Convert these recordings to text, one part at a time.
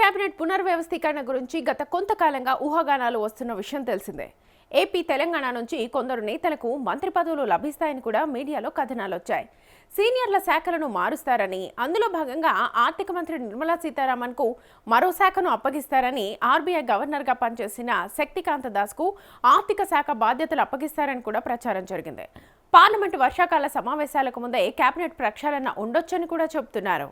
Cabinet పునర్వ్యవస్థీకరణ గురించి గత కొంతకాలంగా ఊహాగానాలు వస్తున్న విషయం తెలిసిందే. ఏపీ, తెలంగాణ నుంచి కొందరు నేతలకు మంత్రి పదవులు లభిస్తాయని కూడా మీడియాలో కథనాలు వచ్చాయి. సీనియర్ల శాఖలను మారుస్తారని, అందులో భాగంగా ఆర్థిక మంత్రి నిర్మలా సీతారామన్కు మరో శాఖను అప్పగిస్తారని, ఆర్బీఐ గవర్నర్గా పనిచేసిన శక్తికాంత దాస్కు ఆర్థిక శాఖ బాధ్యతలు అప్పగిస్తారని కూడా ప్రచారం జరిగింది. పార్లమెంటు వర్షాకాల సమావేశాలకు ముందే కేబినెట్ ప్రక్షాళన ఉండొచ్చని కూడా చెబుతున్నారు.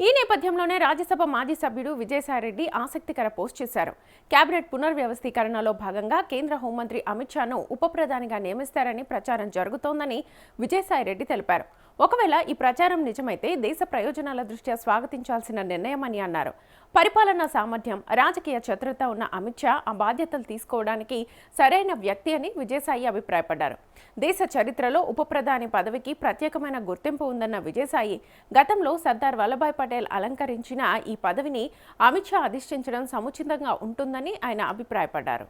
ఈ నేపథ్యంలోనే రాజ్యసభ మాజీ సభ్యుడు విజయసాయిరెడ్డి ఆసక్తికర పోస్ట్ చేశారు. కేబినెట్ పునర్వ్యవస్థీకరణలో భాగంగా కేంద్ర హోంమంత్రి అమిత్ షాను ఉప ప్రధానిగా నియమిస్తారని ప్రచారం జరుగుతోందని విజయసాయిరెడ్డి తెలిపారు. ఒకవేళ ఈ ప్రచారం నిజమైతే దేశ ప్రయోజనాల దృష్ట్యా స్వాగతించాల్సిన నిర్ణయమని అన్నారు. పరిపాలనా సామర్థ్యం, రాజకీయ చతురత ఉన్న అమిత్ షా ఆ బాధ్యతలు తీసుకోవడానికి సరైన వ్యక్తి అని విజయసాయి అభిప్రాయపడ్డారు. దేశ చరిత్రలో ఉప ప్రధాని పదవికి ప్రత్యేకమైన గుర్తింపు ఉందన్న విజయసాయి, గతంలో సర్దార్ వల్లభాయ్ పటేల్ అలంకరించిన ఈ పదవిని అమిత్ షా అధిష్ఠించడం సముచితంగా ఉంటుందని ఆయన అభిప్రాయపడ్డారు.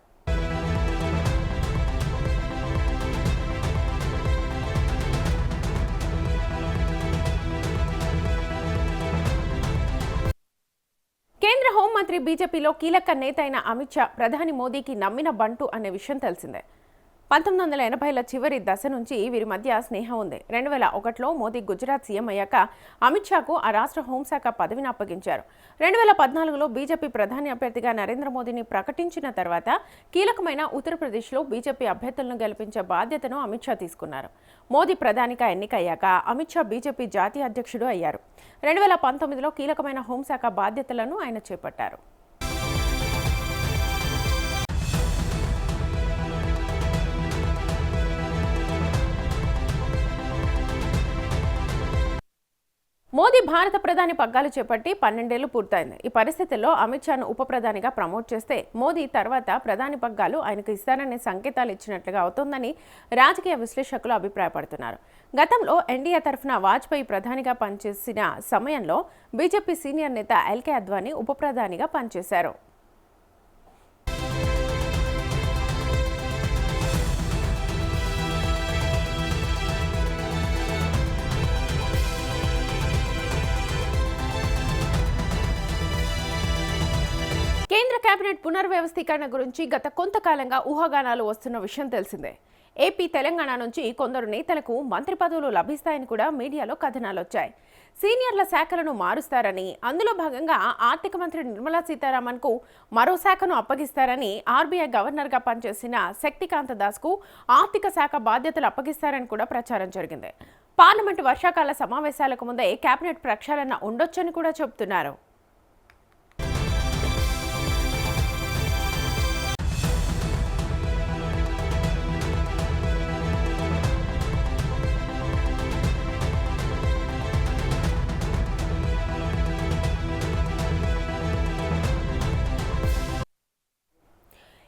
కేంద్ర హోంమంత్రి, బీజేపీలో కీలక నేత అయిన అమిత్ షా ప్రధాని మోదీకి నమ్మిన బంటు అనే విషయం తెలిసిందే. 1980ల చివరి దశ నుంచి వీరి మధ్య స్నేహం ఉంది. 2001లో మోదీ గుజరాత్ సీఎం అయ్యాక అమిత్ షాకు ఆ రాష్ట్ర హోంశాఖ పదవిని అప్పగించారు. 2014లో బీజేపీ ప్రధాని అభ్యర్థిగా నరేంద్ర మోదీని ప్రకటించిన తర్వాత కీలకమైన ఉత్తరప్రదేశ్లో బీజేపీ అభ్యర్థులను గెలిపించే బాధ్యతను అమిత్ షా తీసుకున్నారు. మోదీ ప్రధానిగా ఎన్నికయ్యాక అమిత్ షా బీజేపీ జాతీయ అధ్యక్షుడు అయ్యారు. 2019లో కీలకమైన హోంశాఖ బాధ్యతలను ఆయన చేపట్టారు. మోదీ భారత ప్రధాని పగ్గాలు చేపట్టి 12 ఏళ్లు పూర్తయింది. ఈ పరిస్థితుల్లో అమిత్ షాను ఉప ప్రధానిగా ప్రమోట్ చేస్తే మోదీ తర్వాత ప్రధాని పగ్గాలు ఆయనకు ఇస్తారనే సంకేతాలు ఇచ్చినట్లుగా అవుతోందని రాజకీయ విశ్లేషకులు అభిప్రాయపడుతున్నారు. గతంలో ఎన్డీఏ తరఫున వాజ్పేయి ప్రధానిగా పనిచేసిన సమయంలో బీజేపీ సీనియర్ నేత ఎల్కే అద్వానీ ఉప ప్రధానిగా పనిచేశారు. కేంద్ర కేబినెట్ పునర్వ్యవస్థీకరణ గురించి గత కొంతకాలంగా ఊహాగానాలు వస్తున్న విషయం తెలిసిందే. ఏపీ, తెలంగాణ నుంచి కొందరు నేతలకు మంత్రి పదవులు లభిస్తాయని కూడా మీడియాలో కథనాలు వచ్చాయి. సీనియర్ల శాఖలను మారుస్తారని, అందులో భాగంగా ఆర్థిక మంత్రి నిర్మలా సీతారామన్కు మరో శాఖను అప్పగిస్తారని, ఆర్బీఐ గవర్నర్గా పనిచేసిన శక్తికాంత దాస్కు ఆర్థిక శాఖ బాధ్యతలు అప్పగిస్తారని కూడా ప్రచారం జరిగింది. పార్లమెంటు వర్షాకాల సమావేశాలకు ముందే కేబినెట్ ప్రక్షాళన ఉండొచ్చని కూడా చెబుతున్నారు.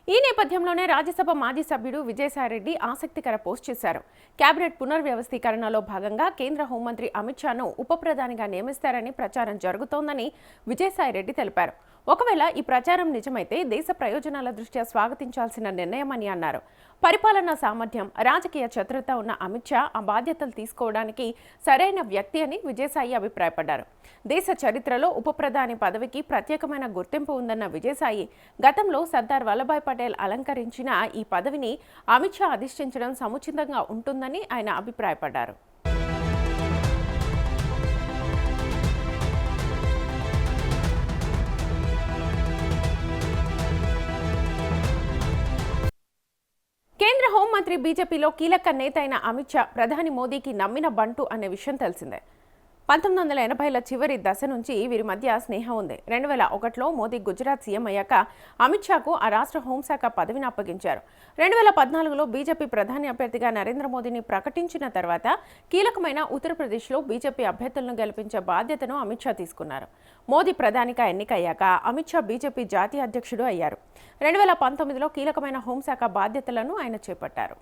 ఈ నేపథ్యంలోనే రాజ్యసభ మాజీ సభ్యుడు విజయసాయిరెడ్డి ఆసక్తికర పోస్ట్ చేశారు. కేబినెట్ పునర్వ్యవస్థీకరణలో భాగంగా కేంద్ర హోంమంత్రి అమిత్ షాను ఉప ప్రధానిగా నియమిస్తారని ప్రచారం జరుగుతోందని విజయసాయిరెడ్డి తెలిపారు. ఒకవేళ ఈ ప్రచారం నిజమైతే దేశ ప్రయోజనాల దృష్ట్యా స్వాగతించాల్సిన నిర్ణయమని అన్నారు. పరిపాలనా సామర్థ్యం, రాజకీయ చతురత ఉన్న అమిత్ షా ఆ బాధ్యతలు తీసుకోవడానికి సరైన వ్యక్తి అని విజయసాయి అభిప్రాయపడ్డారు. దేశ చరిత్రలో ఉప ప్రధాని పదవికి ప్రత్యేకమైన గుర్తింపు ఉందన్న విజయసాయి, గతంలో సర్దార్ వల్లభాయ్ పటేల్ అలంకరించిన ఈ పదవిని అమిత్ షా అధిష్ఠించడం సముచితంగా ఉంటుందని ఆయన అభిప్రాయపడ్డారు. కేంద్ర హోంమంత్రి, బీజేపీలో కీలక నేత అయిన అమిత్ షా ప్రధాని మోదీకి నమ్మిన బంటు అనే విషయం తెలిసిందే. 1980ల చివరి దశ నుంచి వీరి మధ్య స్నేహం ఉంది. 2001లో మోదీ గుజరాత్ సీఎం అయ్యాక అమిత్ షాకు ఆ రాష్ట్ర హోంశాఖ పదవిని అప్పగించారు. 2014లో బీజేపీ ప్రధాని అభ్యర్థిగా నరేంద్ర మోదీని ప్రకటించిన తర్వాత కీలకమైన ఉత్తరప్రదేశ్లో బీజేపీ అభ్యర్థులను గెలిపించే బాధ్యతను అమిత్ షా తీసుకున్నారు. మోదీ ప్రధానిగా ఎన్నికయ్యాక అమిత్ షా బీజేపీ జాతీయ అధ్యక్షుడు అయ్యారు. 2019లో కీలకమైన హోంశాఖ బాధ్యతలను ఆయన చేపట్టారు.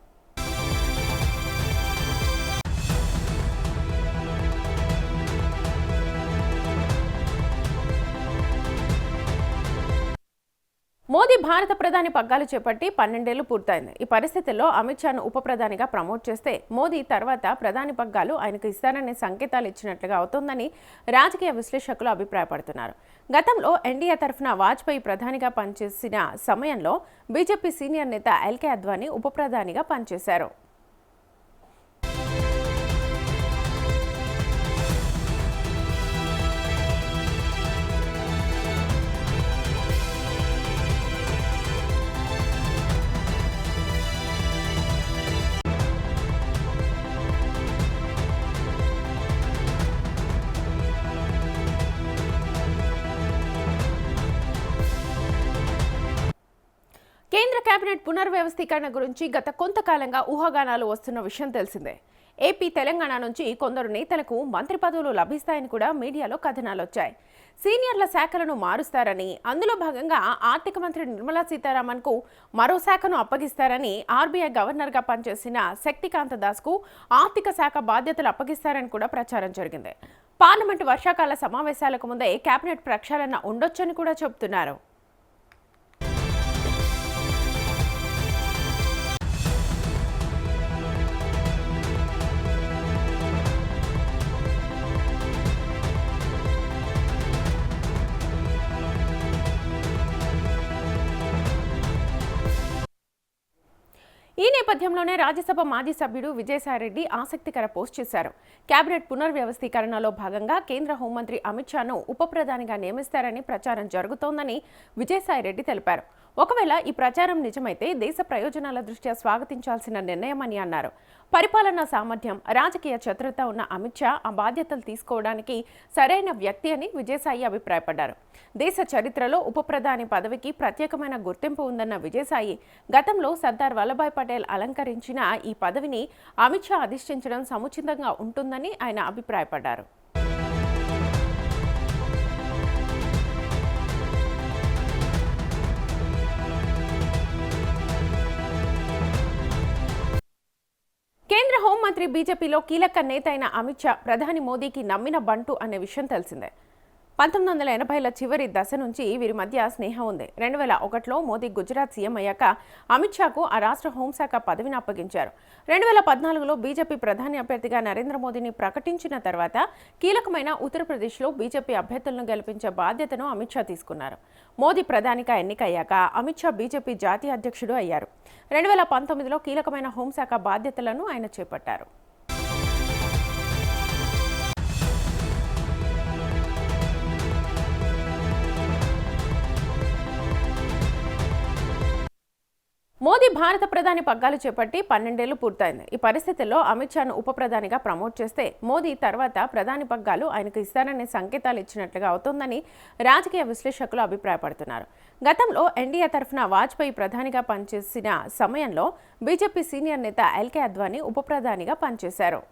మోదీ భారత ప్రధాని పగ్గాలు చేపట్టి 12 ఏళ్లు పూర్తయింది. ఈ పరిస్థితుల్లో అమిత్ షాను ఉప ప్రధానిగా ప్రమోట్ చేస్తే మోదీ తర్వాత ప్రధాని పగ్గాలు ఆయనకు ఇస్తారనే సంకేతాలు ఇచ్చినట్లుగా అవుతోందని రాజకీయ విశ్లేషకులు అభిప్రాయపడుతున్నారు. గతంలో ఎన్డీఏ తరఫున వాజ్పేయి ప్రధానిగా పనిచేసిన సమయంలో బీజేపీ సీనియర్ నేత ఎల్కే అద్వానీ ఉప ప్రధానిగా పనిచేశారు. కేంద్ర కేబినెట్ పునర్వ్యవస్థీకరణ గురించి గత కొంతకాలంగా ఊహాగానాలు వస్తున్న విషయం తెలిసిందే. ఏపీ, తెలంగాణ నుంచి కొందరు నేతలకు మంత్రి పదవులు లభిస్తాయని కూడా మీడియాలో కథనాలు వచ్చాయి. సీనియర్ల శాఖలను మారుస్తారని, అందులో భాగంగా ఆర్థిక మంత్రి నిర్మలా సీతారామన్కు మరో శాఖను అప్పగిస్తారని, ఆర్బీఐ గవర్నర్గా పనిచేసిన శక్తికాంత దాస్కు ఆర్థిక శాఖ బాధ్యతలు అప్పగిస్తారని కూడా ప్రచారం జరిగింది. పార్లమెంటు వర్షాకాల సమావేశాలకు ముందే కేబినెట్ ప్రక్షాళన ఉండొచ్చని కూడా చెబుతున్నారు. ఈ నేపథ్యంలోనే రాజ్యసభ మాజీ సభ్యుడు విజయసాయిరెడ్డి ఆసక్తికర పోస్ట్ చేశారు. కేబినెట్ పునర్వ్యవస్థీకరణలో భాగంగా కేంద్ర హోంమంత్రి అమిత్ షాను ఉప ప్రధానిగా నియమిస్తారని ప్రచారం జరుగుతోందని విజయసాయిరెడ్డి తెలిపారు. ఒకవేళ ఈ ప్రచారం నిజమైతే దేశ ప్రయోజనాల దృష్ట్యా స్వాగతించాల్సిన నిర్ణయమని అన్నారు. పరిపాలనా సామర్థ్యం, రాజకీయ చతురత ఉన్న అమిత్ షా ఆ బాధ్యతలు తీసుకోవడానికి సరైన వ్యక్తి అని విజయసాయి అభిప్రాయపడ్డారు. దేశ చరిత్రలో ఉప ప్రధాని పదవికి ప్రత్యేకమైన గుర్తింపు ఉందన్న విజయసాయి, గతంలో సర్దార్ వల్లభాయ్ పటేల్ అలంకరించిన ఈ పదవిని అమిత్ షా అధిష్ఠించడం సముచితంగా ఉంటుందని ఆయన అభిప్రాయపడ్డారు. కేంద్ర హోంమంత్రి, బీజేపీలో కీలక నేత అయిన అమిత్ షా ప్రధాని మోదీకి నమ్మిన బంటు అనే విషయం తెలిసిందే. 1980ల చివరి దశ నుంచి వీరి మధ్య స్నేహం ఉంది. 2001లో మోదీ గుజరాత్ సీఎం అయ్యాక అమిత్ షాకు ఆ రాష్ట్ర హోంశాఖ పదవిని అప్పగించారు. 2014లో బీజేపీ ప్రధాని అభ్యర్థిగా నరేంద్ర మోదీని ప్రకటించిన తర్వాత కీలకమైన ఉత్తరప్రదేశ్లో బీజేపీ అభ్యర్థులను గెలిపించే బాధ్యతను అమిత్ షా తీసుకున్నారు. మోదీ ప్రధానిగా ఎన్నికయ్యాక అమిత్ షా బీజేపీ జాతీయ అధ్యక్షుడు అయ్యారు. 2019లో కీలకమైన హోంశాఖ బాధ్యతలను ఆయన చేపట్టారు. మోదీ భారత ప్రధాని పగ్గాలు చేపట్టి 12 ఏళ్లు పూర్తయింది. ఈ పరిస్థితుల్లో అమిత్ షాను ఉప ప్రధానిగా ప్రమోట్ చేస్తే మోదీ తర్వాత ప్రధాని పగ్గాలు ఆయనకు ఇస్తారనే సంకేతాలు ఇచ్చినట్లుగా అవుతోందని రాజకీయ విశ్లేషకులు అభిప్రాయపడుతున్నారు. గతంలో ఎన్డీఏ తరఫున వాజ్పేయి ప్రధానిగా పనిచేసిన సమయంలో బీజేపీ సీనియర్ నేత ఎల్కే అద్వానీ ఉప ప్రధానిగా పనిచేశారు.